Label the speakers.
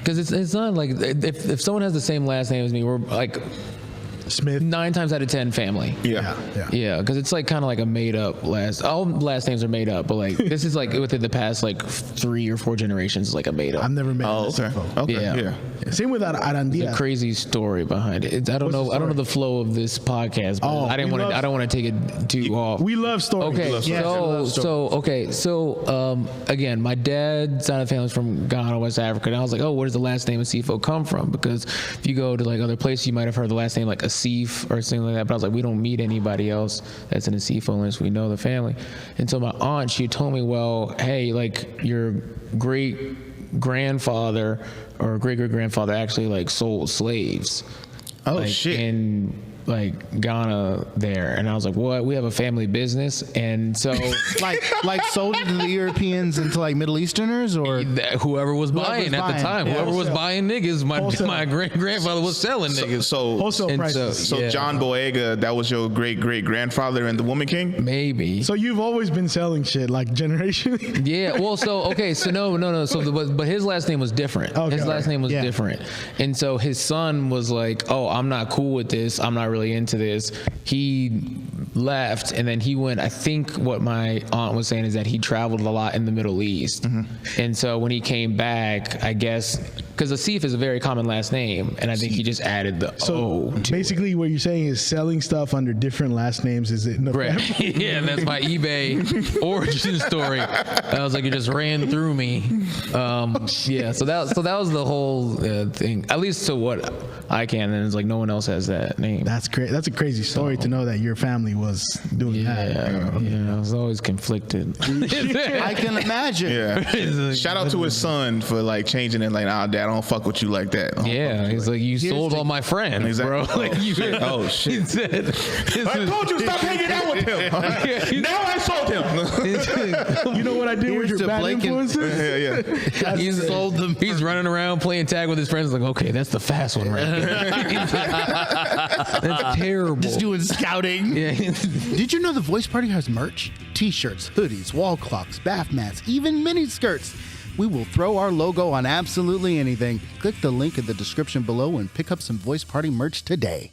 Speaker 1: because it's not like if someone has the same last name as me, we're like
Speaker 2: Smith.
Speaker 1: 9 times out of 10 family.
Speaker 3: Yeah.
Speaker 1: Because it's like kind of like a made up all last names are made up, but like this is like within the past like 3 or 4 generations, is like a made up.
Speaker 2: I've never met
Speaker 3: Okay.
Speaker 1: Yeah.
Speaker 2: Same with Arandia.
Speaker 1: A crazy story behind it. I don't know the flow of this podcast, but I don't want to take it too off.
Speaker 2: We love stories.
Speaker 1: Okay, so again, my dad's side of the family is from Ghana, West Africa, and I was like, oh, where does the last name Asifo come from? Because if you go to like other places, you might have heard the last name like Asif or something like that, but I was like, we don't meet anybody else that's an Asifo unless we know the family. And so my aunt, she told me, well, hey, like your great grandfather or great great grandfather actually like sold slaves.
Speaker 3: Oh,
Speaker 1: like,
Speaker 3: shit.
Speaker 1: In like Ghana there, and I was like, what? We have a family business, and so
Speaker 4: like sold it to the Europeans and to like Middle Easterners, or
Speaker 1: whoever was buying at the time, whoever was buying niggas, my great grandfather was selling niggas.
Speaker 3: So John Boyega, that was your great great grandfather and the Woman King?
Speaker 1: Maybe.
Speaker 2: So you've always been selling shit like generationally?
Speaker 1: Yeah. Well, so no. So but his last name was different. His last name was different, and so his son was like, oh, I'm not cool with this. I'm not really into this. He left, and then he went. I think what my aunt was saying is that he traveled a lot in the Middle East, and so when he came back, I guess because Asif is a very common last name, and I think he just added the O.
Speaker 2: Basically, what you're saying is selling stuff under different last names is it?
Speaker 1: Right. Yeah, that's my eBay origin story. I was like, it just ran through me. Yeah. So that was the whole thing. At least to what I can. And it's like no one else has that name.
Speaker 2: That's great. That's a crazy story to know that your family was doing that.
Speaker 1: Yeah, I was always conflicted.
Speaker 4: I can imagine.
Speaker 3: Yeah. Shout out to his son for like changing it. Like, nah, Dad, I don't fuck with you like that.
Speaker 1: He's like, you sold all my friends, bro. Like,
Speaker 3: oh shit.
Speaker 1: He said,
Speaker 3: I told you stop hanging out with him. Now I sold him.
Speaker 2: You know what I did with your bad influences?
Speaker 3: Yeah.
Speaker 1: He's sold them. He's running around playing tag with his friends. Like, okay, that's the fast one, right? That's terrible.
Speaker 4: Just doing scouting.
Speaker 1: Yeah.
Speaker 4: Did you know the Voice Party has merch? T-shirts, hoodies, wall clocks, bath mats, even mini skirts. We will throw our logo on absolutely anything. Click the link in the description below and pick up some Voice Party merch today.